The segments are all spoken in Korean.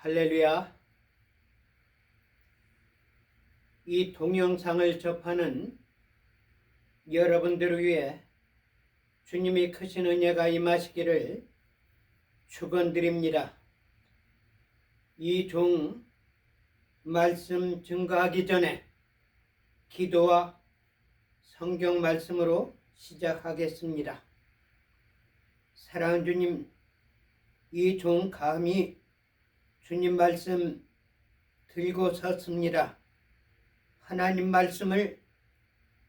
할렐루야. 이 동영상을 접하는 여러분들을 위해 주님이 크신 은혜가 임하시기를 축원드립니다. 이 종 말씀 증거하기 전에 기도와 성경 말씀으로 시작하겠습니다. 사랑하는 주님, 이 종 감히 주님 말씀 들고 섰습니다. 하나님 말씀을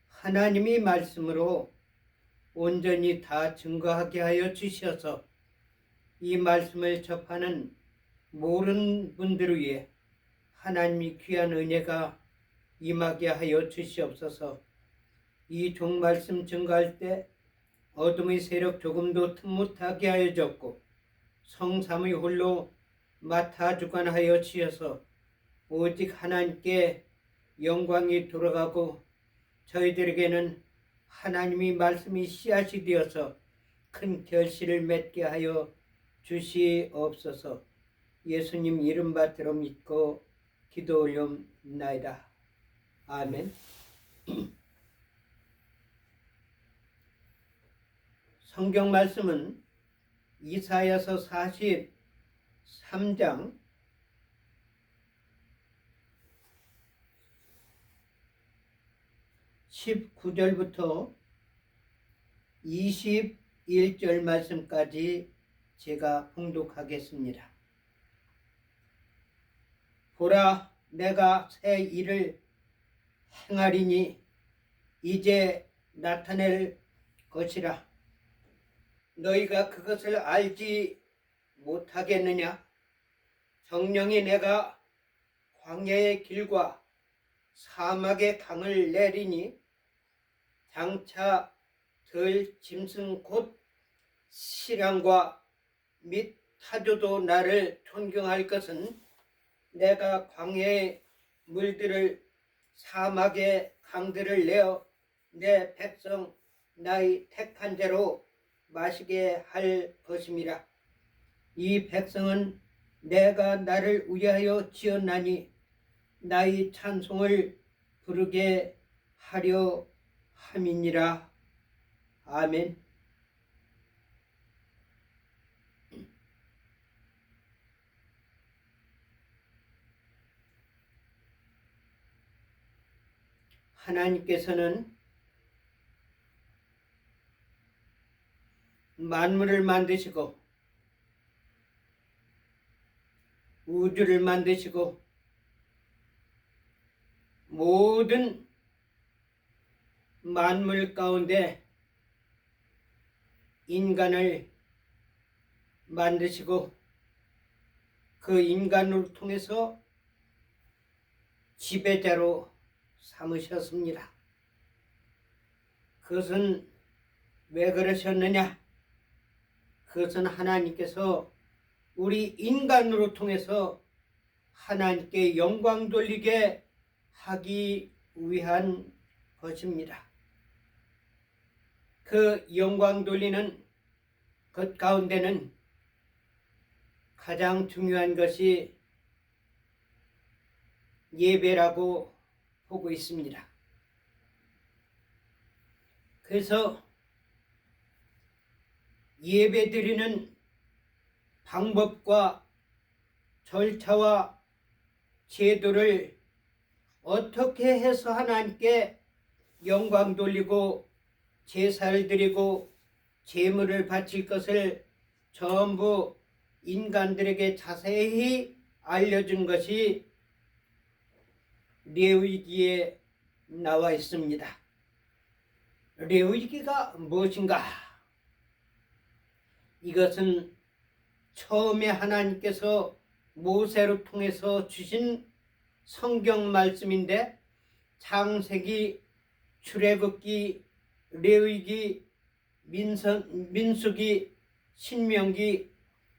하나님이 말씀으로 온전히 다 증거하게 하여 주셔서 이 말씀을 접하는 모든 분들을 위해 하나님이 귀한 은혜가 임하게 하여 주시옵소서. 이 종 말씀 증거할 때 어둠의 세력 조금도 틈 못하게 하여 줬고 성삼의 홀로 맡아 주관하여 주셔서 오직 하나님께 영광이 돌아가고 저희들에게는 하나님의 말씀이 씨앗이 되어서 큰 결실을 맺게 하여 주시옵소서. 예수님 이름 받들어 믿고 기도 올려옵나이다. 아멘. 성경 말씀은 이사야서 43장 19절부터 21절 말씀까지 제가 봉독하겠습니다. 보라, 내가 새 일을 행하리니 이제 나타낼 것이라. 너희가 그것을 알지 못하겠느냐? 성령이 내가 광야의 길과 사막의 강을 내리니 장차 들 짐승 곧 시랑과 및 타조도 나를 존경할 것은 내가 광야의 물들을 사막의 강들을 내어 내 백성 나의 택한 자로 마시게 할 것임이라. 이 백성은 내가 나를 위하여 지었나니 나의 찬송을 부르게 하려 함이니라. 아멘. 하나님께서는 만물을 만드시고 우주를 만드시고 모든 만물 가운데 인간을 만드시고 그 인간을 통해서 지배자로 삼으셨습니다. 그것은 왜 그러셨느냐? 그것은 하나님께서 우리 인간으로 통해서 하나님께 영광 돌리게 하기 위한 것입니다. 그 영광 돌리는 것 가운데는 가장 중요한 것이 예배라고 보고 있습니다. 그래서 예배드리는 방법과 절차와 제도를 어떻게 해서 하나님께 영광 돌리고 제사를 드리고 제물을 바칠 것을 전부 인간들에게 자세히 알려준 것이 레위기에 나와 있습니다. 레위기가 무엇인가? 이것은 처음에 하나님께서 모세를 통해서 주신 성경 말씀인데 창세기, 출애굽기, 레위기, 민수기, 신명기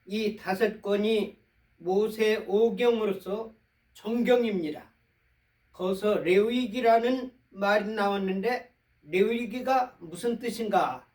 이 5권이 모세 오경으로서 정경입니다. 거기서 레위기라는 말이 나왔는데 레위기가 무슨 뜻인가?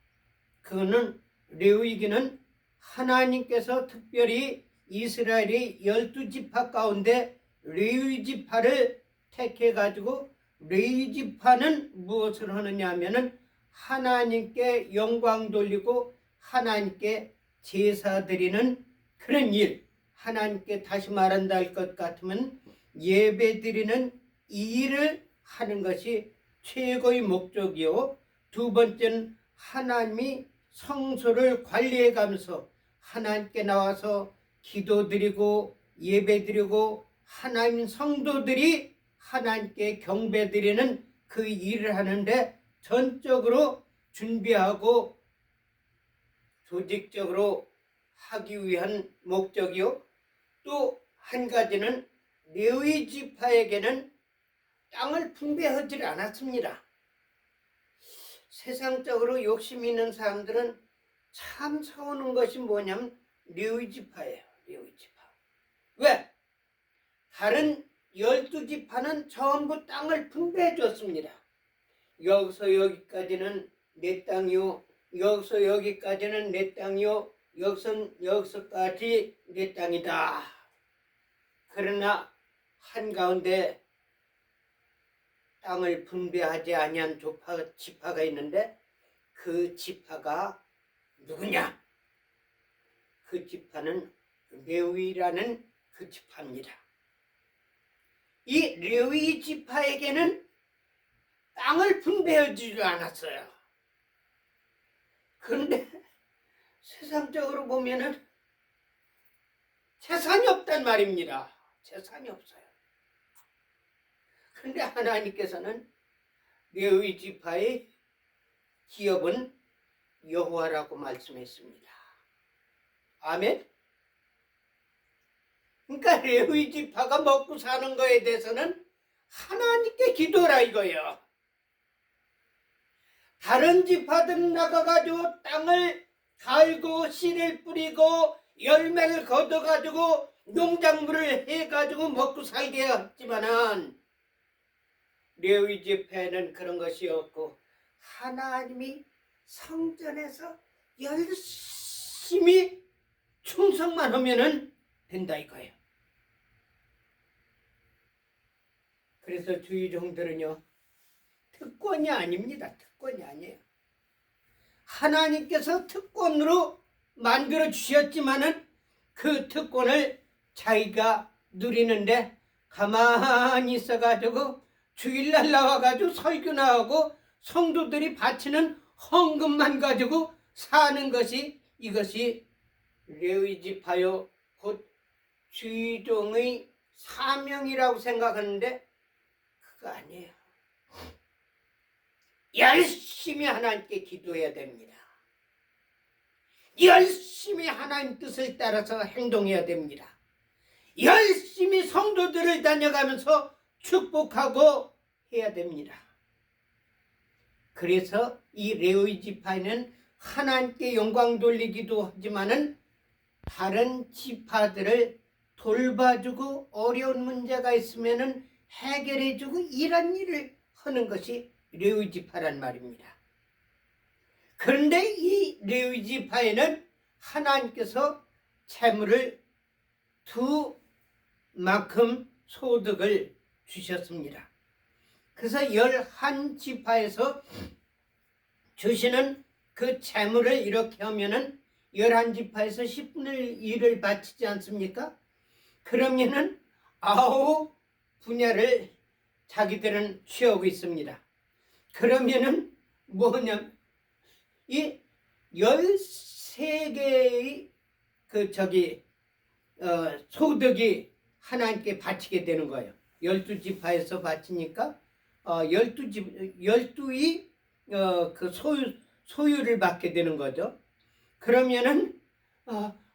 그거는 레위기는 하나님께서 특별히 이스라엘의 12지파 가운데 레위지파를 택해가지고, 레위지파는 무엇을 하느냐 하면은 하나님께 영광 돌리고 하나님께 제사 드리는 그런 일, 하나님께 다시 말한다 할 것 같으면 예배 드리는 이 일을 하는 것이 최고의 목적이요, 두 번째는 하나님이 성소를 관리해 가면서 하나님께 나와서 기도드리고 예배드리고 하나님 성도들이 하나님께 경배드리는 그 일을 하는데 전적으로 준비하고 조직적으로 하기 위한 목적이요, 또 한 가지는 레위 지파에게는 땅을 분배하지 않았습니다. 세상적으로 욕심 있는 사람들은 참 서우는 것이 뭐냐면 레위 지파예요. 레위 지파. 왜? 다른 12지파는 전부 땅을 분배해 줬습니다. 여기서 여기까지는 내 땅이요, 여기서 여기까지는 내 땅이요, 여기서까지 내 땅이다. 그러나 한가운데 땅을 분배하지 아니한 지파가 있는데 그 지파가 누구냐? 그 지파는 레위라는 그 지파입니다. 이 레위 지파에게는 땅을 분배해주지 않았어요. 그런데 세상적으로 보면은 재산이 없단 말입니다. 재산이 없어요. 그런데 하나님께서는 레위 지파의 기업은 여호와라고 말씀했습니다. 아멘. 그러니까 레위 지파가 먹고 사는 거에 대해서는 하나님께 기도라 이거예요. 다른 지파들은 나가가지고 땅을 갈고 씨를 뿌리고 열매를 거둬가지고 농작물을 해가지고 먹고 살게 했지만은 레위 지파에는 그런 것이 없고 하나님이 성전에서 열심히 충성만 하면은 된다 이거예요. 그래서 주의 종들은요, 특권이 아닙니다. 특권이 아니에요. 하나님께서 특권으로 만들어 주셨지만은 그 특권을 자기가 누리는데 가만히 있어가지고 주일날 나와가지고 설교 나오고 성도들이 바치는 헌금만 가지고 사는 것이 이것이 레위 지파요 곧 주의종의 사명이라고 생각하는데 그거 아니에요. 열심히 하나님께 기도해야 됩니다. 열심히 하나님 뜻을 따라서 행동해야 됩니다. 열심히 성도들을 다녀가면서 축복하고 해야 됩니다. 그래서 이 레위 지파에는 하나님께 영광 돌리기도 하지만은 다른 지파들을 돌봐주고 어려운 문제가 있으면은 해결해주고 이런 일을 하는 것이 레위 지파란 말입니다. 그런데 이 레위 지파에는 하나님께서 재물을 두 만큼 소득을 주셨습니다. 그래서 11지파에서 주시는 그 재물을 이렇게 하면은 11지파에서 10분의 1을 바치지 않습니까? 그러면은 9 분야를 자기들은 취하고 있습니다. 그러면은 뭐냐면 이 13개의 소득이 하나님께 바치게 되는 거예요. 12지파에서 바치니까 12의 그 소유를 받게 되는 거죠. 그러면은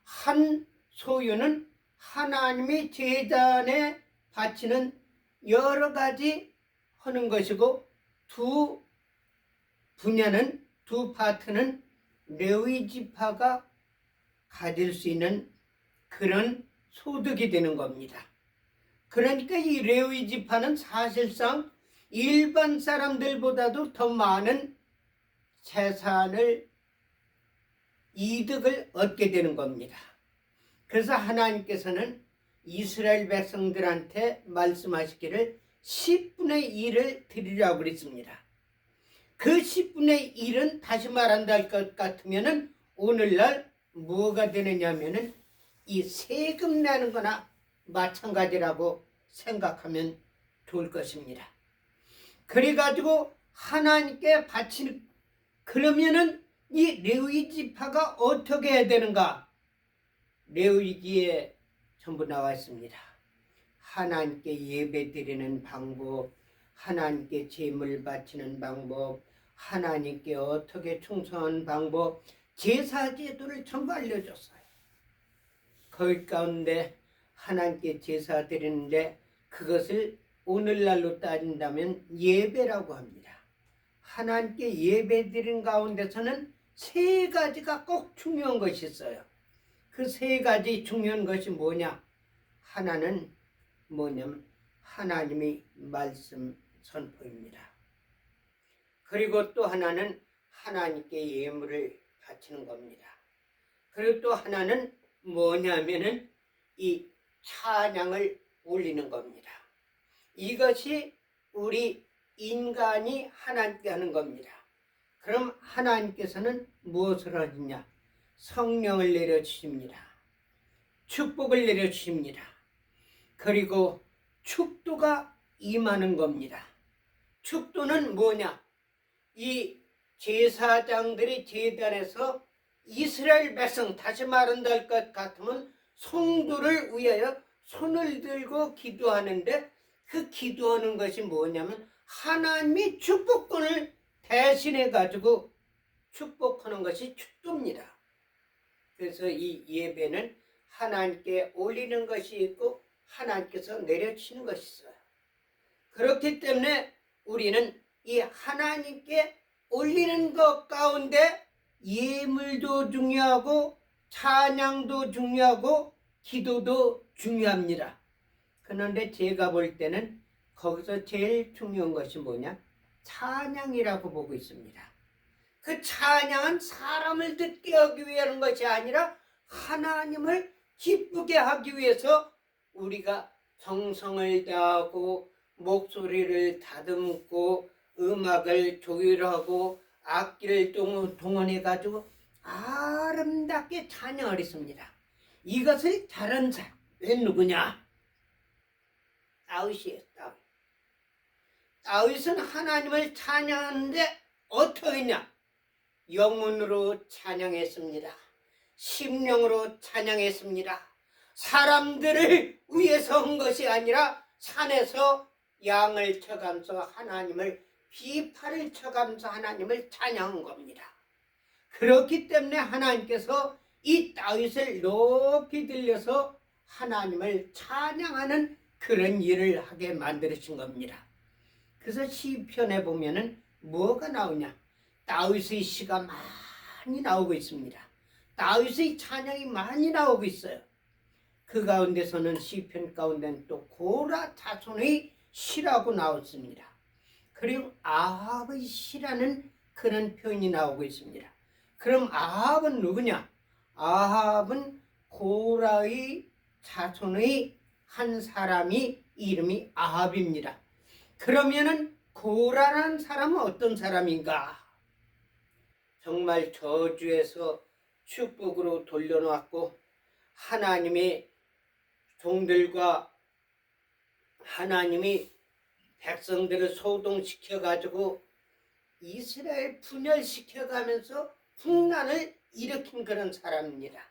한 소유는 하나님의 제단에 바치는 여러 가지 하는 것이고 두 분야는 두 파트는 레위 지파가 가질 수 있는 그런 소득이 되는 겁니다. 그러니까 이 레위 지파는 사실상 일반 사람들보다도 더 많은 재산을 이득을 얻게 되는 겁니다. 그래서 하나님께서는 이스라엘 백성들한테 말씀하시기를 10분의 1을 드리라고 그랬습니다. 그 10분의 1은 다시 말한다 것 같으면은 오늘날 뭐가 되느냐면은 이 세금 내는 거나 마찬가지라고 생각하면 좋을 것입니다. 그래가지고 하나님께 바치는, 그러면은 이 레위 지파가 어떻게 해야 되는가? 레위기에 전부 나와 있습니다. 하나님께 예배 드리는 방법, 하나님께 제물 바치는 방법, 하나님께 어떻게 충성하는 방법, 제사 제도를 전부 알려줬어요. 거기 가운데 하나님께 제사 드리는데 그것을 오늘날로 따진다면 예배라고 합니다. 하나님께 예배 드리는 가운데서는 세 가지가 꼭 중요한 것이 있어요. 그 세 가지 중요한 것이 뭐냐? 하나는 뭐냐면 하나님의 말씀 선포입니다. 그리고 또 하나는 하나님께 예물을 바치는 겁니다. 그리고 또 하나는 뭐냐면은 이 찬양을 올리는 겁니다. 이것이 우리 인간이 하나님께 하는 겁니다. 그럼 하나님께서는 무엇을 하느냐? 성령을 내려주십니다. 축복을 내려주십니다. 그리고 축도가 임하는 겁니다. 축도는 뭐냐? 이 제사장들이 제단에서 이스라엘 백성, 다시 말한다 것 같으면 성도를 위하여 손을 들고 기도하는데 그 기도하는 것이 뭐냐면 하나님이 축복권을 대신해 가지고 축복하는 것이 축도입니다. 그래서 이 예배는 하나님께 올리는 것이 있고 하나님께서 내려치는 것이 있어요. 그렇기 때문에 우리는 이 하나님께 올리는 것 가운데 예물도 중요하고 찬양도 중요하고 기도도 중요합니다. 그런데 제가 볼 때는 거기서 제일 중요한 것이 뭐냐? 찬양이라고 보고 있습니다. 그 찬양은 사람을 듣게 하기 위한 것이 아니라 하나님을 기쁘게 하기 위해서 우리가 정성을 다하고 목소리를 다듬고 음악을 조율하고 악기를 동원해 가지고 아름답게 찬양을 했습니다. 이것을 잘한 사람이 누구냐? 다윗이에요. 다윗은 하나님을 찬양하는데 어떻게 했냐? 영문으로 찬양했습니다. 심령으로 찬양했습니다. 사람들을 위해서 한 것이 아니라 산에서 양을 쳐가면서 하나님을, 비파를 쳐가면서 하나님을 찬양한 겁니다. 그렇기 때문에 하나님께서 이 다윗을 높이 들려서 하나님을 찬양하는 그런 일을 하게 만드신 겁니다. 그래서 시편에 보면은 뭐가 나오냐? 다윗의 시가 많이 나오고 있습니다. 다윗의 찬양이 많이 나오고 있어요. 그 가운데서는 시편 가운데는 또 고라 자손의 시라고 나왔습니다. 그리고 아합의 시라는 그런 표현이 나오고 있습니다. 그럼 아합은 누구냐? 아합은 고라의 자손의 한 사람이 이름이 아합입니다. 그러면은 고라라는 사람은 어떤 사람인가? 정말 저주에서 축복으로 돌려놓았고 하나님의 종들과 하나님이 백성들을 소동시켜가지고 이스라엘 분열시켜가면서 풍란을 일으킨 그런 사람입니다.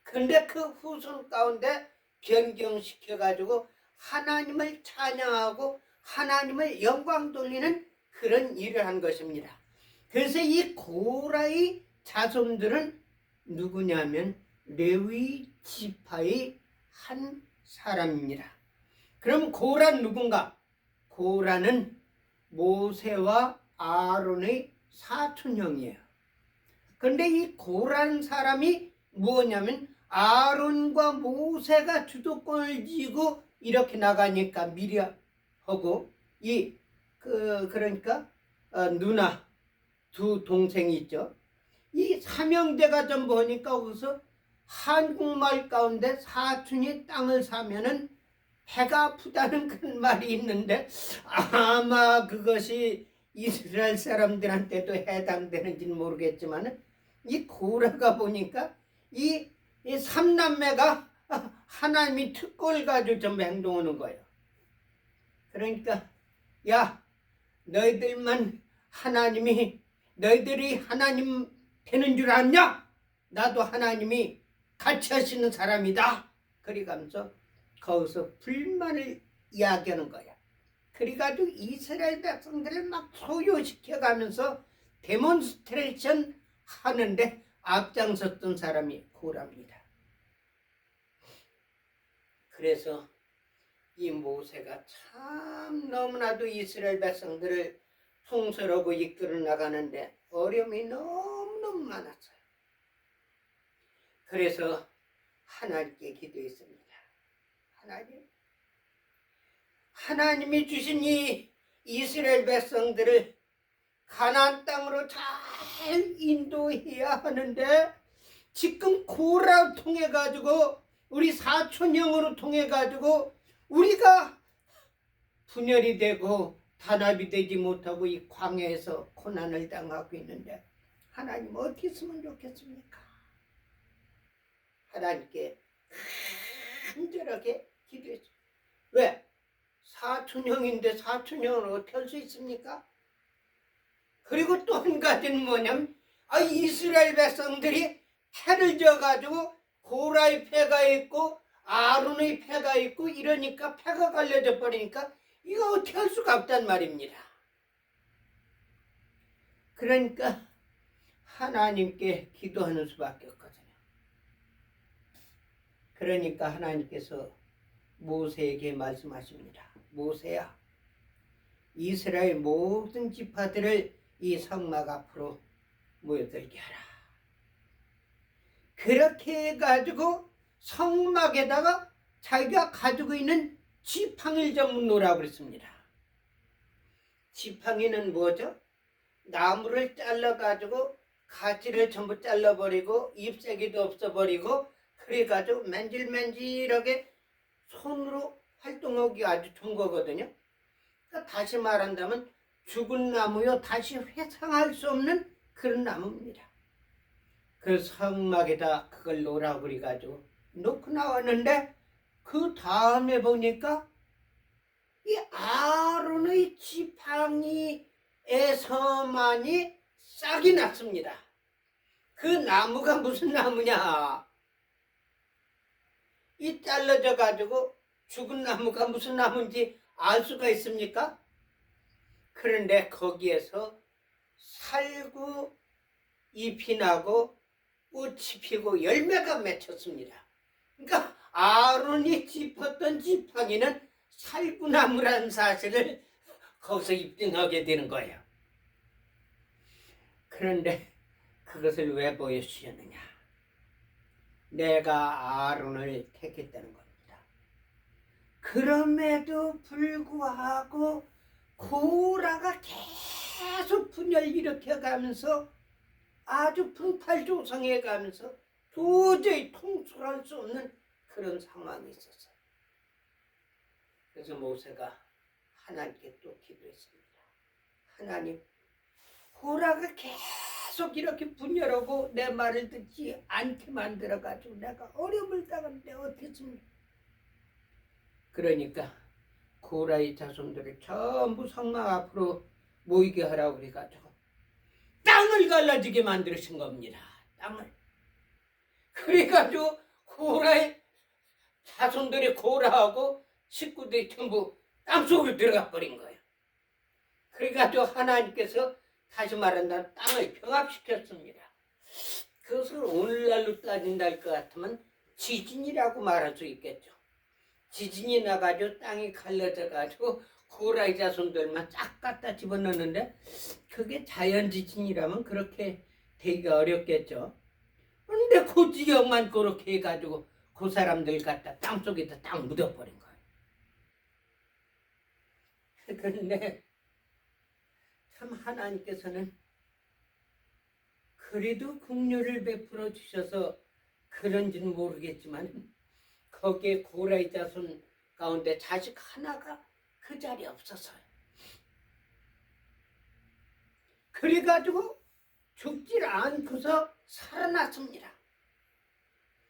그런데 그 후손 가운데 변경시켜가지고 하나님을 찬양하고 하나님을 영광 돌리는 그런 일을 한 것입니다. 그래서 이 고라의 자손들은 누구냐면 레위 지파의 한 사람입니다. 그럼 고라는 누군가? 고라는 모세와 아론의 사촌형이에요. 그런데 이 고라는 사람이 뭐냐면 아론과 모세가 주도권을 쥐고 이렇게 나가니까 미리하고 그러니까 누나 두 동생이 있죠. 이 삼형제가 좀 보니까 거기서 한국말 가운데 사촌이 땅을 사면은 배가 아프다는 그런 말이 있는데 아마 그것이 이스라엘 사람들한테도 해당되는지는 모르겠지만 이 고라가 보니까 이 삼남매가 하나님이 특권을 가지고 좀 행동하는 거예요. 그러니까 야 너희들만 너희들이 하나님 되는 줄 아냐? 나도 하나님이 같이 하시는 사람이다. 그래가면서 거기서 불만을 이야기하는 거야. 그래가지고 이스라엘 백성들을 막 소요시켜가면서 데몬스트레이션 하는데 앞장섰던 사람이 고라입니다. 그래서 이 모세가 참 너무나도 이스라엘 백성들을 통솔하고 이끌어 나가는데 어려움이 너무너무 많았어요. 그래서 하나님께 기도했습니다. 하나님이 주신 이 이스라엘 백성들을 가나안 땅으로 잘 인도해야 하는데 지금 고라 통해 가지고 우리 사촌 형으로 통해 가지고 우리가 분열이 되고 단합이 되지 못하고 이 광야에서 고난을 당하고 있는데 하나님 어떻게 했으면 좋겠습니까? 하나님께 간절하게 기도했죠. 왜? 사촌형인데 사촌형을 어떻게 할 수 있습니까? 그리고 또 한 가지는 뭐냐면 이스라엘 백성들이 패를 져가지고 고라의 패가 있고 아론의 패가 있고 이러니까 패가 갈려져 버리니까 이거 어떻게 할 수가 없단 말입니다. 그러니까 하나님께 기도하는 수밖에 없거든요. 그러니까 하나님께서 모세에게 말씀하십니다. 모세야, 이스라엘 모든 지파들을 이 성막 앞으로 모여들게 하라. 그렇게 해가지고 성막에다가 자기가 가지고 있는 지팡이를 좀 놓으라고 그랬습니다. 지팡이는 뭐죠? 나무를 잘라가지고 가지를 전부 잘라버리고 잎사귀도 없어버리고 그래가지고 맨질맨질하게 손으로 활동하기 아주 좋은 거거든요. 그러니까 다시 말한다면 죽은 나무요 다시 회상할 수 없는 그런 나무입니다. 그 성막에다 그걸 놓으라고 그래가지고 놓고 나왔는데 그 다음에 보니까 이 아론의 지팡이에서만이 싹이 났습니다. 그 나무가 무슨 나무냐? 이 잘라져 가지고 죽은 나무가 무슨 나무인지 알 수가 있습니까? 그런데 거기에서 살구 잎이 나고 꽃이 피고 열매가 맺혔습니다. 그러니까 아론이 짚었던 지팡이는 살구나무라는 사실을 거기서 입증하게 되는 거예요. 그런데 그것을 왜 보여주셨느냐? 내가 아론을 택했다는 겁니다. 그럼에도 불구하고 고라가 계속 분열 일으켜가면서 아주 분팔조성해가면서 도저히 통솔할 수 없는 그런 상황이 있었어요. 그래서 모세가 하나님께 또 기도했습니다. 하나님, 고라가 계속 이렇게 분열하고 내 말을 듣지 않게 만들어가지고 내가 어려움을 당하는데 어떻게 했습니까? 그러니까 고라의 자손들을 전부 성막 앞으로 모이게 하라고 그래가지고 땅을 갈라지게 만드신 겁니다. 땅을. 그래가지고 고라의 자손들이 고라하고 식구들이 전부 땅속으로 들어가 버린 거예요. 그래가지고 하나님께서 다시 말한다면 땅을 병합시켰습니다. 그것을 오늘날로 따진다 할 것 같으면 지진이라고 말할 수 있겠죠. 지진이 나가지고 땅이 갈라져가지고 고라의 자손들만 쫙 갖다 집어넣는데 그게 자연지진이라면 그렇게 되기가 어렵겠죠. 그런데 그 지역만 그렇게 해가지고 그 사람들 갖다 땅속에다 딱 묻어버린 거예요. 그런데 참 하나님께서는 그래도 긍휼을 베풀어 주셔서 그런지는 모르겠지만 거기에 고라의 자손 가운데 자식 하나가 그 자리에 없었어요. 그래가지고 죽질 않고서 살아났습니다.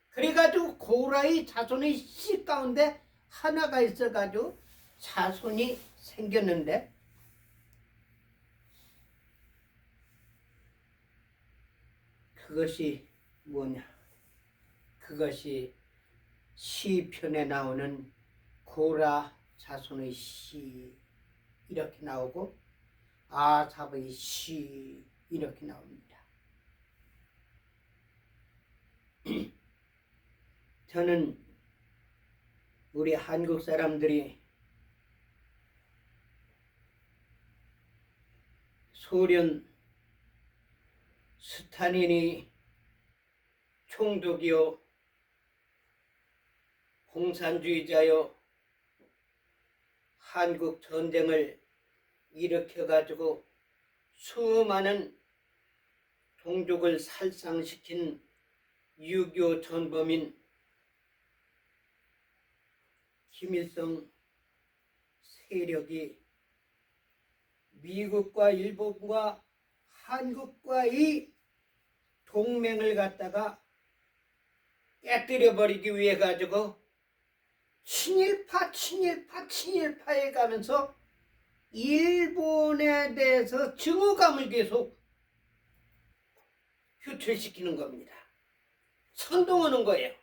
그래가지고 고라의 자손의 씨 가운데 하나가 있어가지고 자손이 생겼는데, 그것이 뭐냐? 그것이 시편에 나오는 고라 자손의 시 이렇게 나오고 아삽의 시 이렇게 나옵니다. 저는 우리 한국 사람들이 소련 스탈린이 총독이요 공산주의자요 한국 전쟁을 일으켜가지고 수많은 동족을 살상시킨 6.25 전범인 김일성 세력이 미국과 일본과 한국과의 동맹을 갖다가 깨뜨려 버리기 위해 가지고 친일파 해가면서 일본에 대해서 증오감을 계속 표출시키는 겁니다. 선동하는 거예요.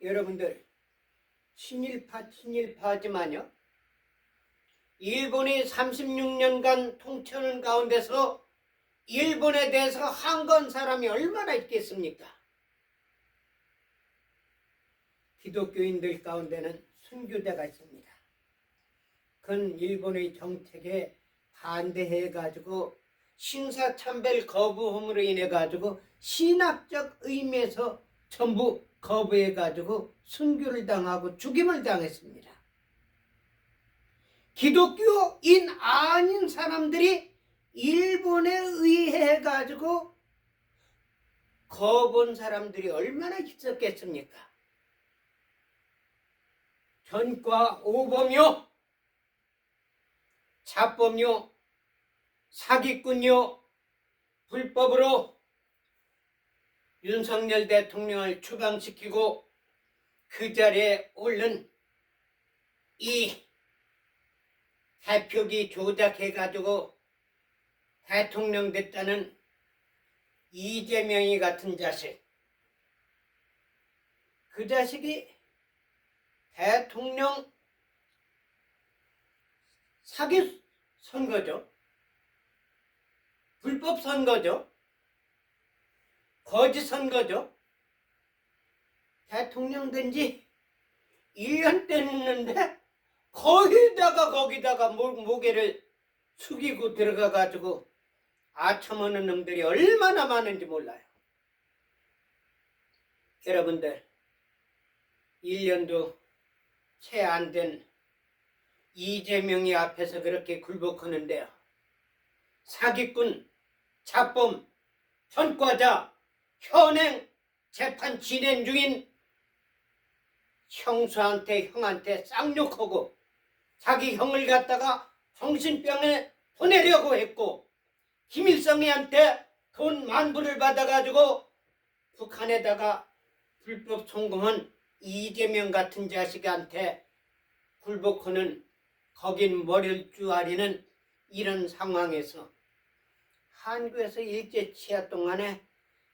여러분들 친일파 하지만요, 일본이 36년간 통치하는 가운데서 일본에 대해서 항거한 사람이 얼마나 있겠습니까? 기독교인들 가운데는 순교자가 있습니다. 그건 일본의 정책에 반대해가지고 신사참배를 거부함으로 인해가지고 신학적 의미에서 전부 거부해가지고 순교를 당하고 죽임을 당했습니다. 기독교인 아닌 사람들이 일본에 의해 가지고 거부한 사람들이 얼마나 있었겠습니까? 전과 오범요, 자범요, 사기꾼요, 불법으로 윤석열 대통령을 추방시키고 그 자리에 오른 이 대표기 조작해가지고 대통령 됐다는 이재명이 같은 자식, 그 자식이 대통령 사기 선거죠. 불법 선거죠. 거짓 선거죠. 대통령 된 지 1년 됐는데 거기다가 무게를 숙이고 들어가가지고 아첨하는 놈들이 얼마나 많은지 몰라요. 여러분들 1년도 채 안 된 이재명이 앞에서 그렇게 굴복하는데요, 사기꾼, 자범, 전과자, 현행 재판 진행 중인 형한테 쌍욕하고 자기 형을 갖다가 정신병에 보내려고 했고, 김일성이한테 돈 10,000불을 받아가지고 북한에다가 불법 송금한 이재명 같은 자식한테 굴복하는, 거긴 머리를 쪼아리는 이런 상황에서 한국에서 일제 치하 동안에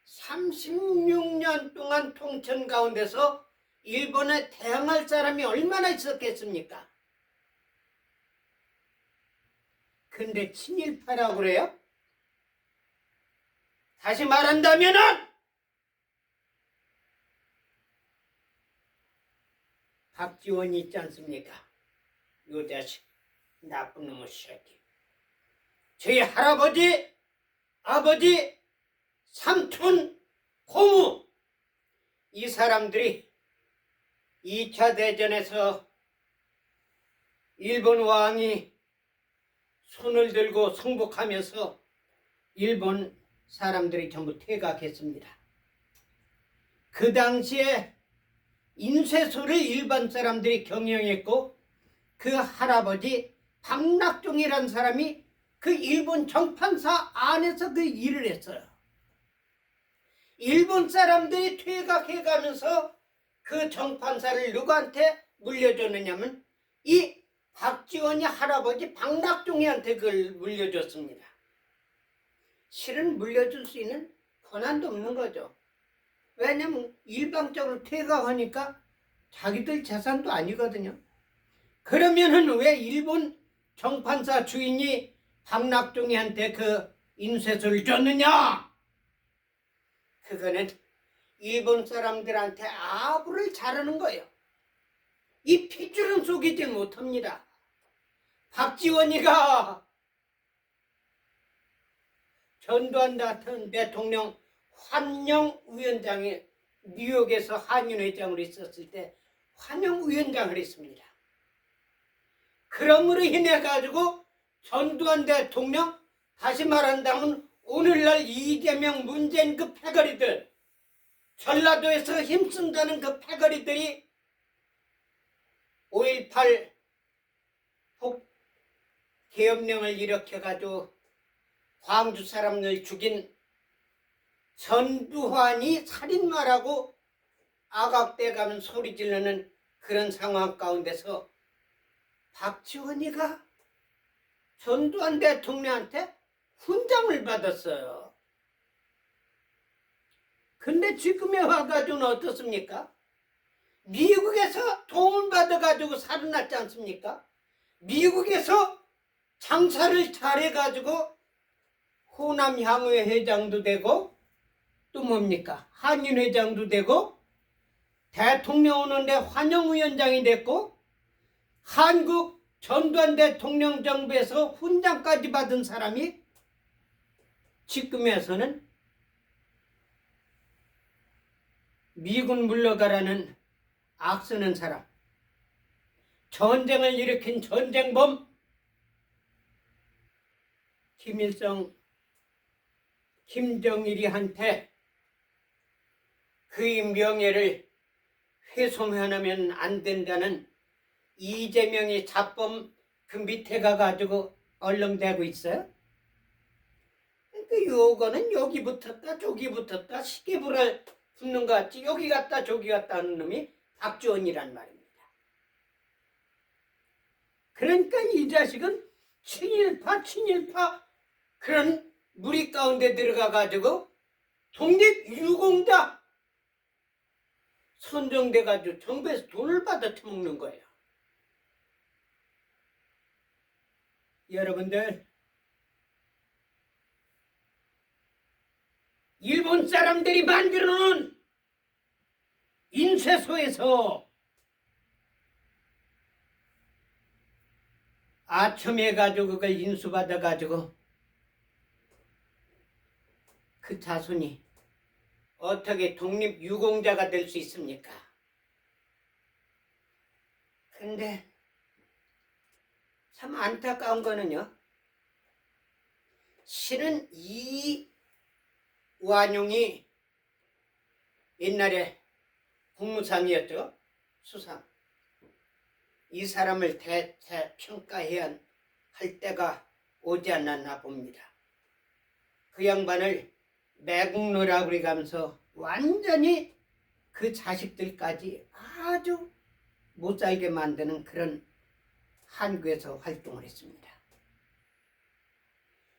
36년 동안 통천 가운데서 일본에 대항할 사람이 얼마나 있었겠습니까? 근데 친일파라고 그래요? 다시 말한다면은 박지원이 있지 않습니까? 요 자식, 나쁜 놈의 새끼. 저희 할아버지, 아버지, 삼촌, 고모, 이 사람들이 2차 대전에서 일본 왕이 손을 들고 승복하면서 일본 사람들이 전부 퇴각했습니다. 그 당시에 인쇄소를 일반 사람들이 경영했고 그 할아버지 박낙종이라는 사람이 그 일본 정판사 안에서 그 일을 했어요. 일본 사람들이 퇴각해가면서 그 정판사를 누구한테 물려줬느냐면 이 박지원이 할아버지 박낙종이한테 그걸 물려줬습니다. 실은 물려줄 수 있는 권한도 없는 거죠. 왜냐면 일방적으로 퇴각하니까 자기들 재산도 아니거든요. 그러면은 왜 일본 정판사 주인이 박낙종이한테 그 인쇄소를 줬느냐? 그거는 일본 사람들한테 아부를 자르는 거예요. 이 핏줄은 속이지 못합니다. 박지원이가 전두환 같은 대통령 환영위원장이 뉴욕에서 한인회장으로 있었을 때 환영위원장을 했습니다. 그러므로 인해 가지고 전두환 대통령, 다시 말한다면 오늘날 이재명, 문재인 그 패거리들, 전라도에서 힘쓴다는 그 패거리들이 5.18 계엄령을 일으켜가지고 광주 사람들 죽인 전두환이 살인마라고 악악대가면 소리 지르는 그런 상황 가운데서 박지원이가 전두환 대통령한테 훈장을 받았어요. 근데 지금에 와가지고는 어떻습니까? 미국에서 도움을 받아가지고 살아났지 않습니까? 미국에서 장사를 잘해가지고 호남 향후회 회장도 되고 또 뭡니까? 한인회장도 되고 대통령 오는데 환영위원장이 됐고 한국 전두환 대통령 정부에서 훈장까지 받은 사람이 지금에서는 미군 물러가라는 악쓰는 사람, 전쟁을 일으킨 전쟁범 김일성, 김정일이한테 그의 명예를 훼손하면 안 된다는 이재명이 자범 그 밑에 가가지고 얼렁대고 있어요. 그 요거는 여기 붙었다 저기 붙었다 시계불을 붙는 것 같지 여기 갔다 저기 갔다 하는 놈이 박지원이란 말입니다. 그러니까 이 자식은 친일파 그런 무리 가운데 들어가가지고 독립유공자 선정돼가지고 정부에서 돈을 받아 처먹는 거예요. 여러분들, 일본 사람들이 만들어놓은 인쇄소에서 아첨해가지고 그걸 인수받아가지고 그 자손이 어떻게 독립유공자가 될 수 있습니까? 근데 참 안타까운 거는요. 실은 이완용이 옛날에 국무상이었죠. 수상. 이 사람을 대평가해야 할 때가 오지 않았나 봅니다. 그 양반을 매국노라고 그래가면서 완전히 그 자식들까지 아주 못살게 만드는 그런 한국에서 활동을 했습니다.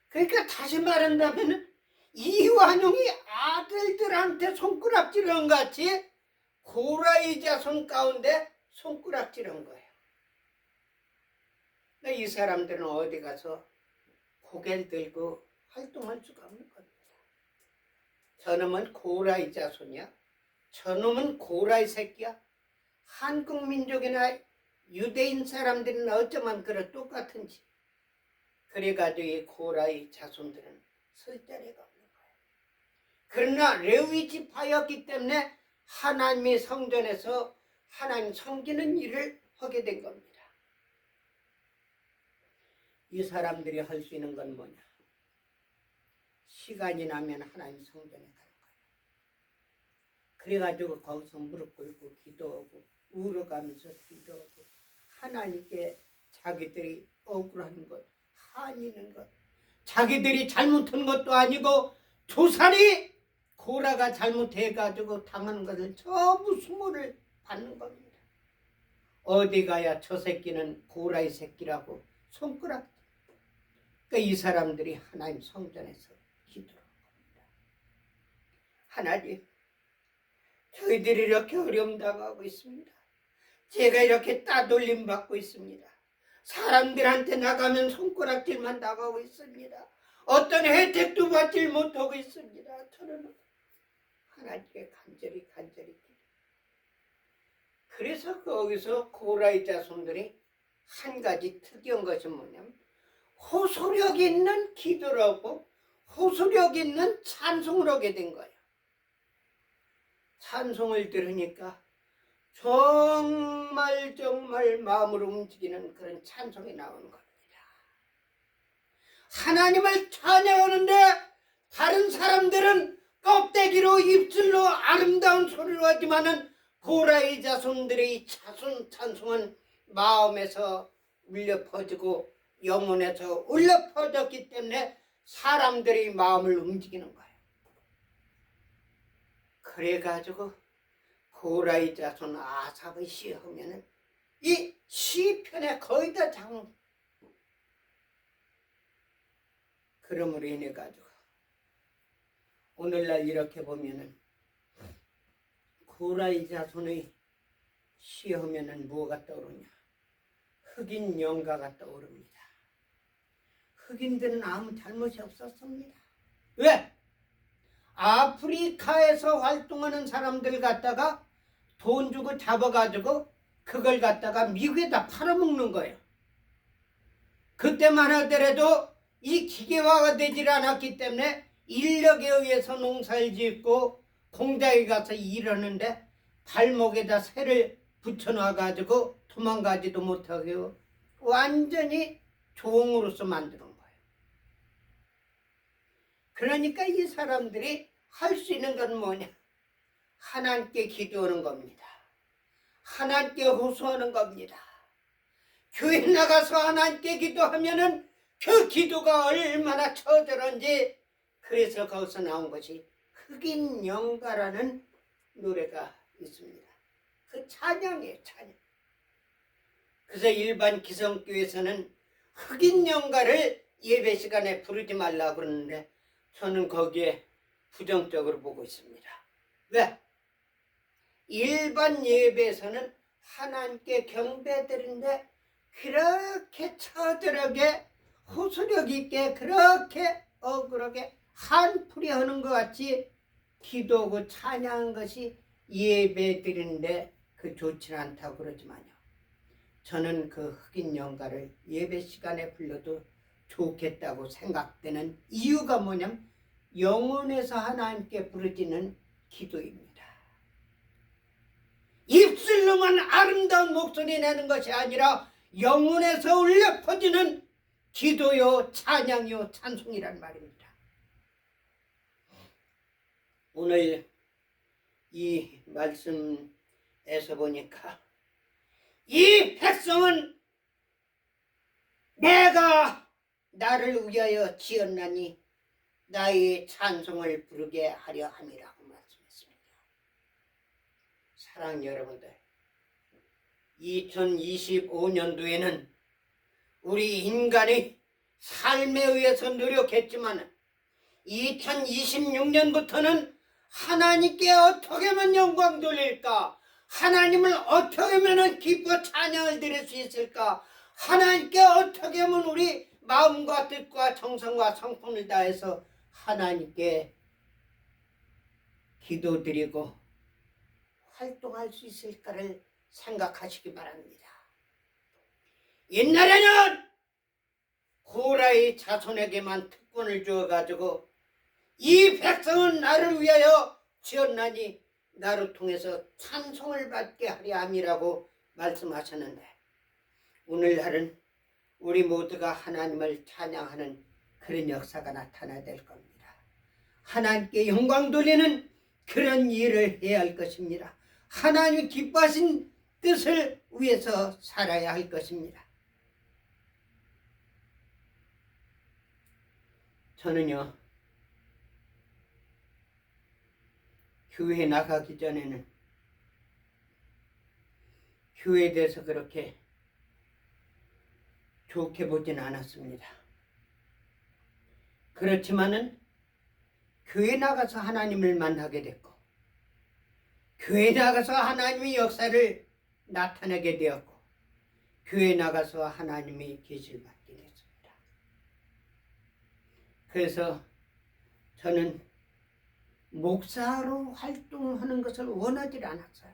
그러니까 다시 말한다면 이완용이 아들들한테 손가락질한 같이 고라이 자손 가운데 손가락질한 거예요. 이 사람들은 어디 가서 고개를 들고 활동할 수가 없는 겁니다. 저놈은 고라이 자손이야? 저놈은 고라이 새끼야? 한국 민족이나 유대인 사람들은 어쩌면 그럴 똑같은지. 그래가지고 이 고라이 자손들은 설 자리가 없는 거예요. 그러나 레위 지파였기 때문에 하나님의 성전에서 하나님 섬기는 일을 하게 된 겁니다. 이 사람들이 할 수 있는 건 뭐냐? 시간이 나면 하나님 성전에 가는 거예요. 그래가지고 거기서 무릎 꿇고 기도하고 울어가면서 기도하고 하나님께 자기들이 억울한 것, 한이는 것, 자기들이 잘못한 것도 아니고 조상이 고라가 잘못해가지고 당하는 것을 전부 수모를 받는 겁니다. 어디 가야 저 새끼는 고라의 새끼라고 손가락. 그러니까 이 사람들이 하나님 성전에서 기도한 겁니다. 하나님, 저희들이 이렇게 어려움 당하고 있습니다. 제가 이렇게 따돌림 받고 있습니다. 사람들한테 나가면 손가락질만 당하고 있습니다. 어떤 혜택도 받지 못하고 있습니다. 저는 하나님께 간절히 그래서 거기서 고라의 자손들이 한 가지 특이한 것이 뭐냐면 호소력 있는 기도를 하고 호소력 있는 찬송을 하게 된 거예요. 찬송을 들으니까 정말 마음으로 움직이는 그런 찬송이 나오는 겁니다. 하나님을 찬양하는데 다른 사람들은 껍데기로 입술로 아름다운 소리로 하지만은 고라의 자손들의 찬송은 마음에서 울려 퍼지고 영혼에서 울려 퍼졌기 때문에 사람들의 마음을 움직이는 거예요. 그래가지고 고라의 자손 아삽의 시하면은 이 시편에 거의 다 그러므로 인해 가지고 오늘날 이렇게 보면은 고라의 자손의 시하면은 뭐가 떠오르냐? 흑인 영가가 떠오릅니다. 흑인들은 아무 잘못이 없었습니다. 왜? 아프리카에서 활동하는 사람들 갖다가 돈 주고 잡아가지고 그걸 갖다가 미국에다 팔아먹는 거예요. 그때만 하더라도 이 기계화가 되질 않았기 때문에 인력에 의해서 농사를 짓고 공장에 가서 일하는데 발목에다 새를 붙여놔가지고 도망가지도 못하고 완전히 종으로서 만드는 거예요. 그러니까 이 사람들이 할 수 있는 건 뭐냐? 하나님께 기도하는 겁니다. 하나님께 호소하는 겁니다. 교회 나가서 하나님께 기도하면은 그 기도가 얼마나 처절한지. 그래서 거기서 나온 것이 흑인 영가라는 노래가 있습니다. 그 찬양이에요, 찬양. 그래서 일반 기성교회에서는 흑인 영가를 예배 시간에 부르지 말라고 그러는데 저는 거기에 부정적으로 보고 있습니다. 왜? 일반 예배에서는 하나님께 경배드리는데 그렇게 처절하게 호소력 있게 그렇게 억울하게 한풀이 하는 것 같이 기도하고 찬양한 것이 예배 드리는데 그 좋지 않다고 그러지만요. 저는 그 흑인 영가를 예배 시간에 불러도 좋겠다고 생각되는 이유가 뭐냐면 영혼에서 하나님께 부르짖는 기도입니다. 입술로만 아름다운 목소리 내는 것이 아니라 영혼에서 울려 퍼지는 기도요 찬양요 찬송이란 말입니다. 오늘 이 말씀에서 보니까 이 백성은 내가 나를 위하여 지었나니 나의 찬송을 부르게 하려 함이라고 말씀했습니다. 사랑하는 여러분들, 2025년도에는 우리 인간이 삶에 의해서 노력했지만 2026년부터는 하나님께 어떻게 하면 영광 돌릴까? 하나님을 어떻게 하면 기뻐 찬양을 드릴 수 있을까? 하나님께 어떻게 하면 우리 마음과 뜻과 정성과 성품을 다해서 하나님께 기도드리고 활동할 수 있을까를 생각하시기 바랍니다. 옛날에는 고라의 자손에게만 특권을 주어가지고 이 백성은 나를 위하여 지었나니 나를 통해서 찬송을 받게 하려 함이라고 말씀하셨는데 오늘날은 우리 모두가 하나님을 찬양하는 그런 역사가 나타나야 될 겁니다. 하나님께 영광 돌리는 그런 일을 해야 할 것입니다. 하나님이 기뻐하신 뜻을 위해서 살아야 할 것입니다. 저는요, 교회 나가기 전에는 교회에 대해서 그렇게 좋게 보진 않았습니다. 그렇지만은 교회 나가서 하나님을 만나게 됐고, 교회 나가서 하나님의 역사를 나타내게 되었고, 교회 나가서 하나님의 계시를 받게 됐습니다. 그래서 저는 목사로 활동하는 것을 원하지 않았어요.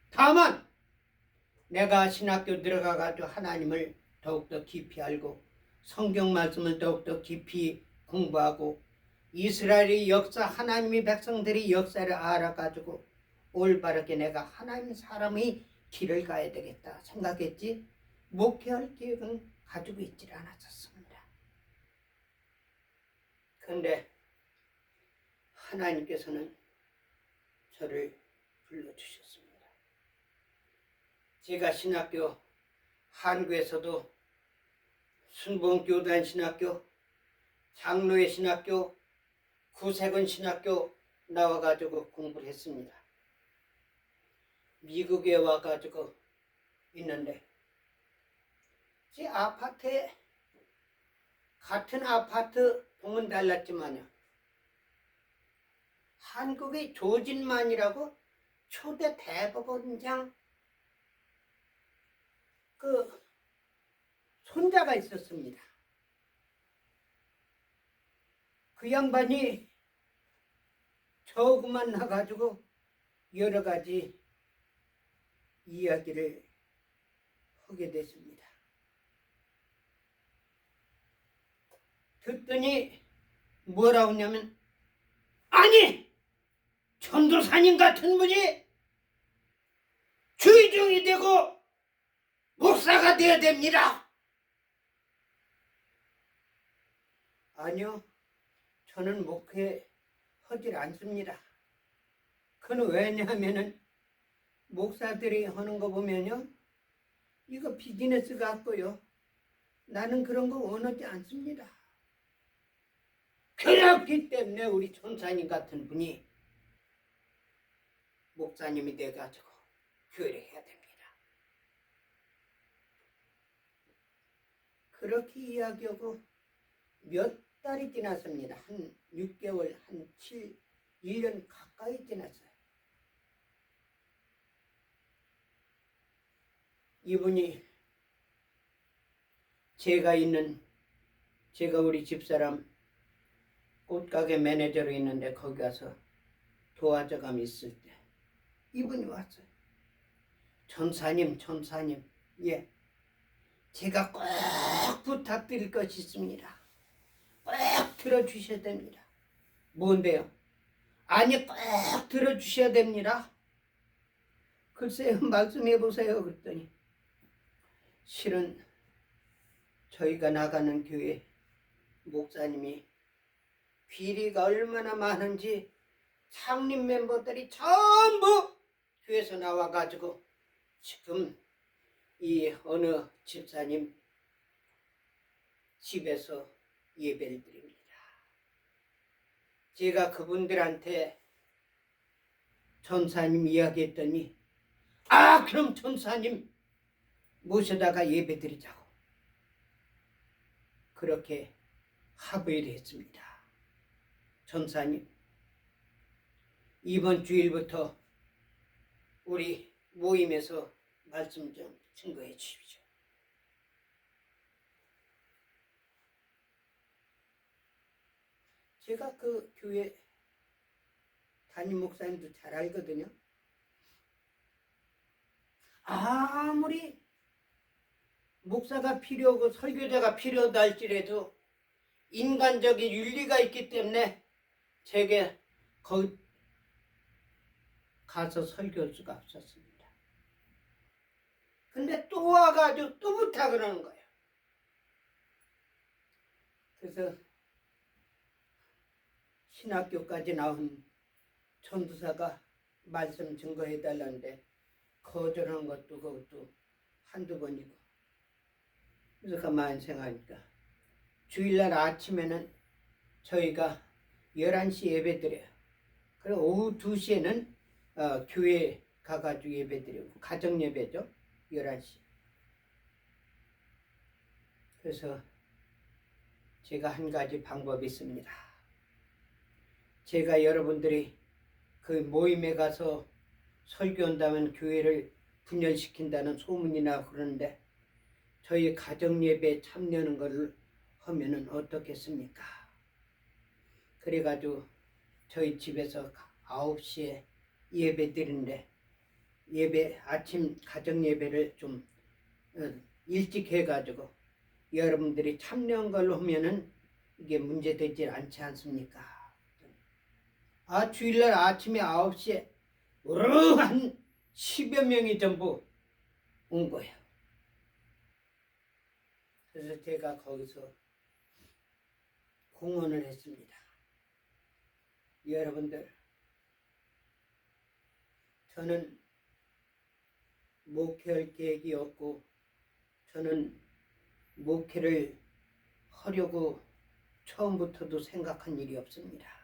다만 내가 신학교 들어가가지고 하나님을 더욱더 깊이 알고 성경 말씀을 더욱더 깊이 공부하고 이스라엘의 역사, 하나님의 백성들의 역사를 알아가지고 올바르게 내가 하나님 사람의 길을 가야 되겠다 생각했지, 목회할 계획은 가지고 있지 않았었습니다. 그런데 하나님께서는 저를 불러주셨습니다. 제가 신학교, 한국에서도 순봉교단 신학교, 장로의 신학교, 구세군 신학교 나와가지고 공부를 했습니다. 미국에 와가지고 있는데 제 아파트에, 같은 아파트 동은 달랐지만요, 한국의 조진만이라고 초대 대법원장 그 손자가 있었습니다. 그 양반이 저그만 나가지고 여러 가지 이야기를 하게 됐습니다. 듣더니 뭐라고 하냐면, 아니! 전도사님 같은 분이 주의종이 되고 목사가 되어야 됩니다. 아니요, 저는 목회하지 않습니다. 그건 왜냐하면은 목사들이 하는 거 보면요, 이거 비즈니스 같고요, 나는 그런 거 원하지 않습니다. 그렇기 때문에 우리 전사님 같은 분이 목사님이 돼가지고 교회를 해야 됩니다. 그렇게 이야기하고 몇 달이 지났습니다. 한 6개월, 한 1년 가까이 지났어요. 이분이 제가 우리 집사람 꽃가게 매니저로 있는데 거기 가서 도와줘감 있을 때 이분이 왔어요. 전사님, 예, 제가 꼭 부탁드릴 것이 있습니다. 꼭 들어주셔야 됩니다. 뭔데요? 아니, 꼭 들어주셔야 됩니다. 글쎄요, 말씀해 보세요. 그랬더니, 실은 저희가 나가는 교회 목사님이 비리가 얼마나 많은지 창립 멤버들이 전부 교회에서 나와가지고 지금 이 어느 집사님 집에서 예배를 드립니다. 제가 그분들한테 전사님 이야기했더니, 아, 그럼 전사님 모셔다가 예배 드리자고 그렇게 합의를 했습니다. 전사님, 이번 주일부터 우리 모임에서 말씀 좀 증거해 주십시오. 제가 그 교회 담임 목사님도 잘 알거든요. 아무리 목사가 필요하고 설교자가 필요하다 할지라도 인간적인 윤리가 있기 때문에 제게 거기 가서 설교할 수가 없었습니다. 근데 또 와가지고 또 부탁을 하는 거예요. 그래서 신학교까지 나온 전도사가 말씀 증거해달라는데 거절한 것도 그것도 한두 번이고. 그래서 가만히 생각하니까 주일날 아침에는 저희가 11시 예배 드려요. 그리고 오후 2시에는 교회 가가지고 예배 드리고 가정 예배죠. 11시. 그래서 제가 한 가지 방법이 있습니다. 제가 여러분들이 그 모임에 가서 설교한다면 교회를 분열시킨다는 소문이 나고 그러는데 저희 가정 예배에 참여하는 것을 하면은 어떻겠습니까? 그래가지고 저희 집에서 9시에 예배 드리는데 아침 가정 예배를 좀 일찍 해가지고 여러분들이 참여한 걸로 하면은 이게 문제되지 않지 않습니까? 주일날 아침에 9시에 한 10여 명이 전부 온 거예요. 그래서 제가 거기서 공언을 했습니다. 여러분들, 저는 목회할 계획이 없고 저는 목회를 하려고 처음부터도 생각한 일이 없습니다.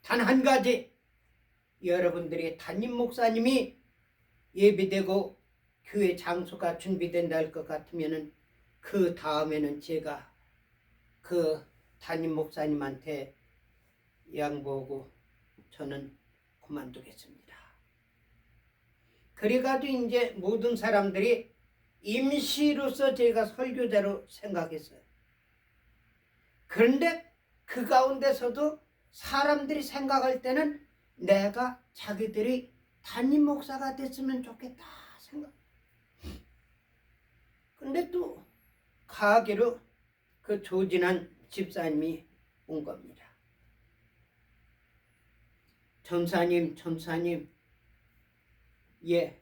단 한 가지, 여러분들이 담임 목사님이 예비되고 교회 장소가 준비된다 할 것 같으면은 그 다음에는 제가 그 담임 목사님한테 양보하고 저는 그만두겠습니다. 그래가지고 이제 모든 사람들이 임시로서 제가 설교자로 생각했어요. 그런데 그 가운데서도 사람들이 생각할 때는 내가 자기들이 담임 목사가 됐으면 좋겠다 생각. 근데 또 가게로 그 조진한 집사님이 온 겁니다. 전사님, 예,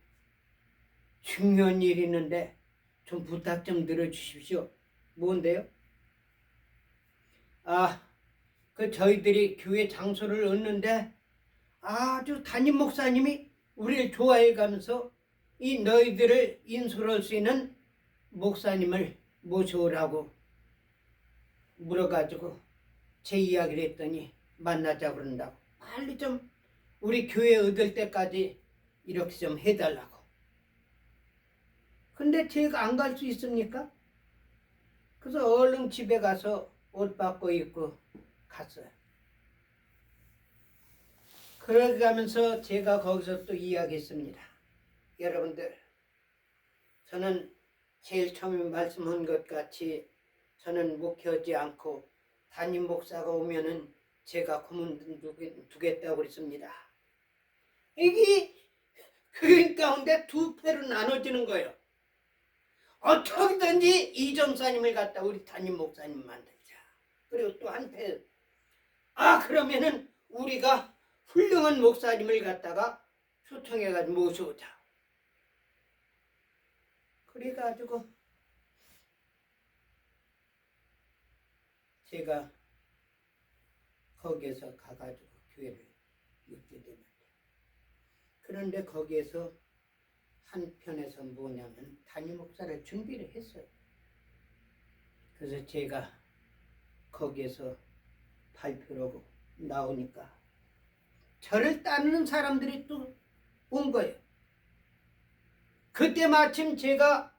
중요한 일이 있는데 좀 부탁 좀 들어주십시오. 뭔데요? 그 저희들이 교회 장소를 얻는데 아주 담임 목사님이 우리를 좋아해 가면서 이 너희들을 인솔할 수 있는 목사님을 모셔오라고 물어가지고 제 이야기를 했더니 만나자고 그런다고. 빨리 좀 우리 교회 얻을 때까지 이렇게 좀 해달라고. 근데 제가 안 갈 수 있습니까? 그래서 얼른 집에 가서 옷 바꿔 입고 갔어요. 그러가면서 제가 거기서 또 이야기했습니다. 여러분들, 저는 제일 처음에 말씀한 것 같이 저는 목회하지 않고 담임 목사가 오면은 제가 그만두겠다고 그랬습니다. 이게 교인 가운데 두 패로 나눠지는 거예요. 어떻게든지 이 전사님을 갖다 우리 담임 목사님 만들자. 그리고 또 한패, 그러면은 우리가 훌륭한 목사님을 갖다가 초청해가지고 모셔오자. 그래가지고 제가 거기에서 가가지고 교회를 믿게 되는데, 그런데 거기에서 한편에서 뭐냐면 담임 목사를 준비를 했어요. 그래서 제가 거기에서 발표하고 나오니까 저를 따르는 사람들이 또 온 거예요. 그때 마침 제가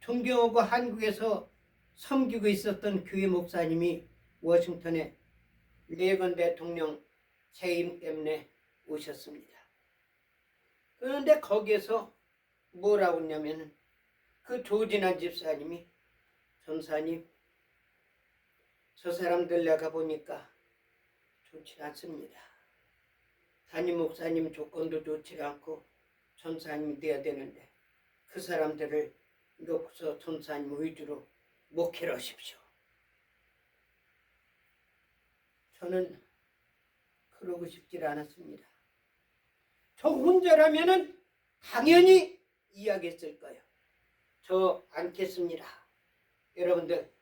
존경하고 한국에서 섬기고 있었던 교회 목사님이 워싱턴에 레건 대통령 재임 때문에 오셨습니다. 그런데 거기에서 뭐라고 했냐면 그 조진한 집사님이, 전사님, 저 사람들 내가 보니까 좋지 않습니다. 담임 목사님 조건도 좋지 않고 전사님이 돼야 되는데 그 사람들을 놓고서 전사님 위주로 목회를 하십시오. 저는 그러고 싶지 않았습니다. 저 혼자라면은 당연히 이야기했을 거예요. 저 않겠습니다. 여러분들,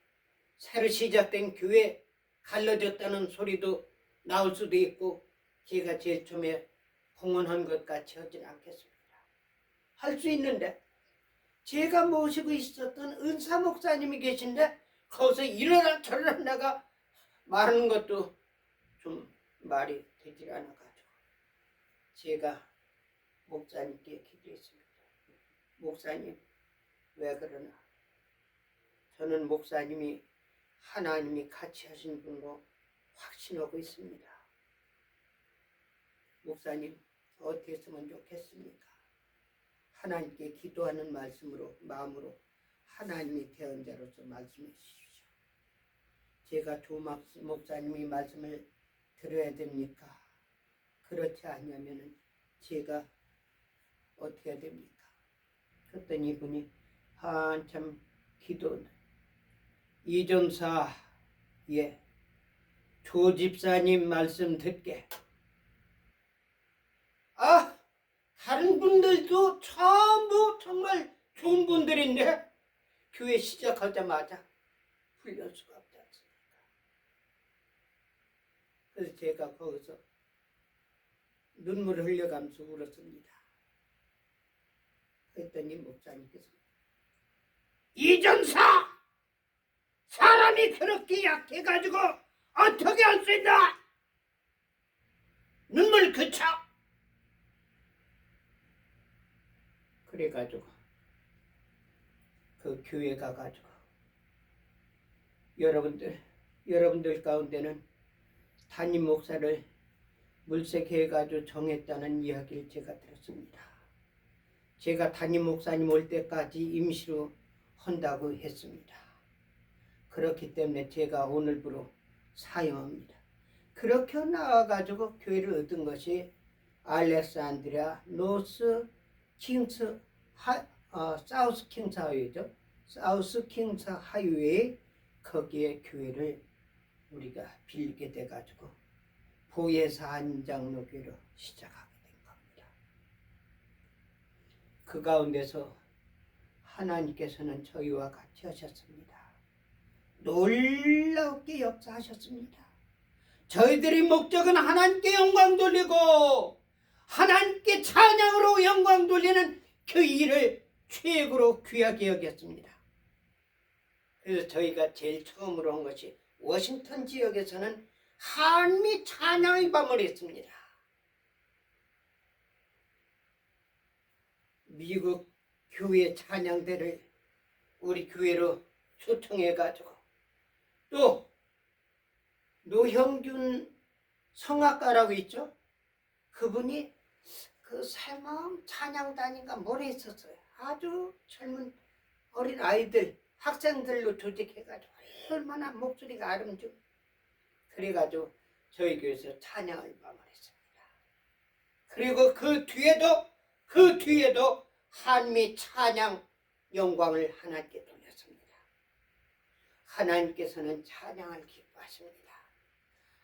새로 시작된 교회 갈라졌다는 소리도 나올 수도 있고 제가 제일 처음에 공헌한 것 같이 하진 않겠습니다. 할 수 있는데 제가 모시고 있었던 은사 목사님이 계신데 거기서 이러라 저러라 내가 말하는 것도 좀 말이 되질 않아가지고 제가 목사님께 기도했습니다. 목사님 왜 그러나 저는 목사님이 하나님이 같이 하신 분으로 확신하고 있습니다. 목사님 어떻게 했으면 좋겠습니까? 하나님께 기도하는 말씀으로 마음으로 하나님이 대언 자로서 말씀해 주십시오. 제가 조 목사님이 말씀을 들어야 됩니까? 그렇지 않냐면 제가 어떻게 해야 됩니까? 그랬더니 이분이 한참 기도 이전사 조 집사님 말씀 듣게 다른 분들도 전부 정말 좋은 분들인데 교회 시작하자마자 풀릴 수가 없지 않습니까? 그래서 제가 거기서 눈물을 흘려가면서 울었습니다. 그랬더니 목사님께서 이전사 사람이 그렇게 약해가지고 어떻게 할 수 있나? 눈물 그쳐. 그래가지고 그 교회 가가지고 여러분들 가운데는 담임 목사를 물색해가지고 정했다는 이야기를 제가 들었습니다. 제가 담임 목사님 올 때까지 임시로 한다고 했습니다. 그렇기 때문에 제가 오늘부로 사용합니다. 그렇게 나와가지고 교회를 얻은 것이 알렉산드리아 노스 킹스 사우스 킹스 하이웨이죠. 사우스 킹스 하이웨이 거기에 교회를 우리가 빌게 돼가지고 보혜사 한장로교회로 시작하게 된 겁니다. 그 가운데서 하나님께서는 저희와 같이 하셨습니다. 놀랍게 역사하셨습니다. 저희들의 목적은 하나님께 영광 돌리고 하나님께 찬양으로 영광 돌리는 그 일을 최고로 귀하게 여겼습니다. 그래서 저희가 제일 처음으로 한 것이 워싱턴 지역에서는 한미 찬양의 밤을 했습니다. 미국 교회 찬양대를 우리 교회로 초청해가지고 또 노형균 성악가라고 있죠. 그분이 그 삶음 찬양단인가 뭘 했었어요. 아주 젊은 어린 아이들 학생들로 조직해가지고 얼마나 목소리가 아름다워. 그래가지고 저희 교회에서 찬양을 밤을 했습니다. 그리고 그 뒤에도 한미 찬양 영광을 하나님께 돌렸습니다. 하나님께서는 찬양을 기뻐하십니다.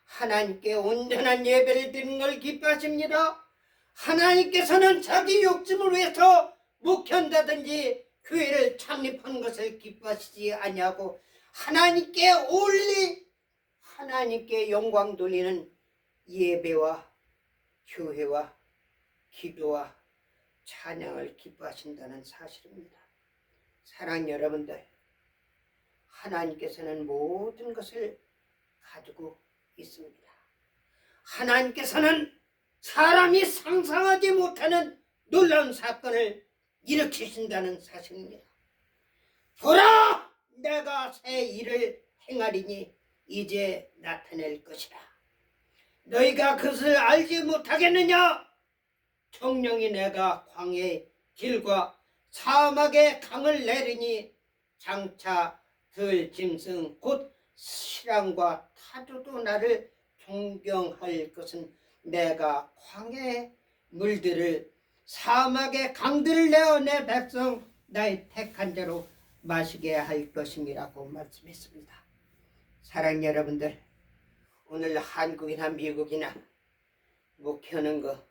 하나님께 온전한 예배를 드리는 걸 기뻐하십니다. 하나님께서는 자기 욕심을 위해서 목현다든지 교회를 창립한 것을 기뻐하시지 아니하고 하나님께 하나님께 영광 돌리는 예배와 교회와 기도와 찬양을 기뻐하신다는 사실입니다. 사랑하는 여러분들, 하나님께서는 모든 것을 가지고 있습니다. 하나님께서는 사람이 상상하지 못하는 놀라운 사건을 일으키신다는 사실입니다. 보라, 내가 새 일을 행하리니 이제 나타낼 것이라. 너희가 그것을 알지 못하겠느냐? 정령이 내가 광야의 길과 사막의 강을 내리니 장차 들 짐승 곧 시랑과 타조도 나를 존경할 것은 내가 광야의 물들을 사막의 강들을 내어 내 백성 나의 택한 자로 마시게 할 것임이라고 말씀했습니다. 사랑하는 여러분들, 오늘 한국이나 미국이나 목회하는 거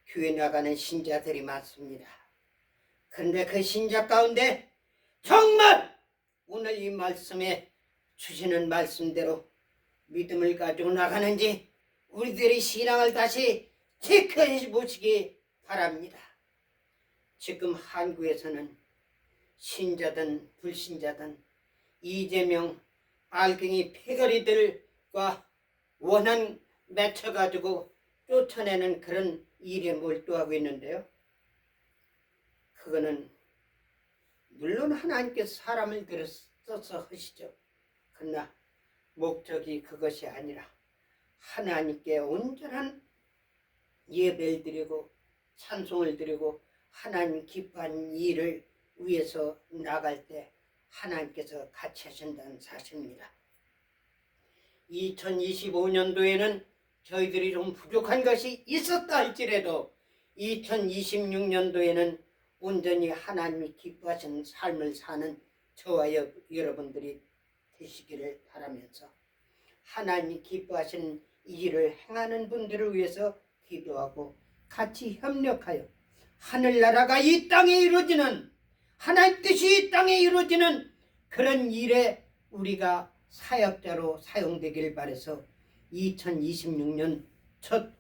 교회 나가는 신자들이 많습니다. 그런데 그 신자 가운데 정말 오늘 이 말씀에 주시는 말씀대로 믿음을 가지고 나가는지 우리들의 신앙을 다시 체크해 보시기 바랍니다. 지금 한국에서는 신자든 불신자든 이재명, 알갱이 패거리들과 원한 맺혀가지고 쫓아내는 그런 일에 몰두하고 있는데요. 그거는 물론 하나님께서 사람을 들어서 하시죠. 그러나 목적이 그것이 아니라 하나님께 온전한 예배를 드리고 찬송을 드리고 하나님 기뻐하는 일을 위해서 나갈 때 하나님께서 같이 하신다는 사실입니다. 2025년도에는 저희들이 좀 부족한 것이 있었다 할지라도 2026년도에는 온전히 하나님이 기뻐하시는 삶을 사는 저와 여러분들이 되시기를 바라면서 하나님이 기뻐하시는 이 일을 행하는 분들을 위해서 기도하고 같이 협력하여 하늘나라가 이 땅에 이루어지는 하나님 뜻이 이 땅에 이루어지는 그런 일에 우리가 사역자로 사용되기를 바라서 2026년 첫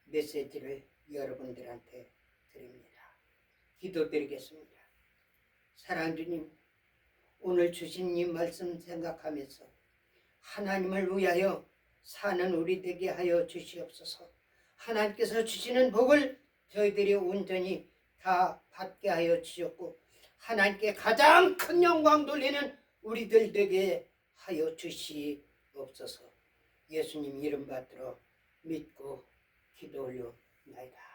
메시지를 여러분들한테 드립니다. 기도드리겠습니다. 사랑하는 주님, 오늘 주신 이 말씀 생각하면서 하나님을 위하여 사는 우리 되게 하여 주시옵소서. 하나님께서 주시는 복을 저희들이 온전히 다 받게 하여 주셨고 하나님께 가장 큰 영광 돌리는 우리들 되게 하여 주시옵소서. 예수님 이름 받들어 믿고 기도 올려나이다.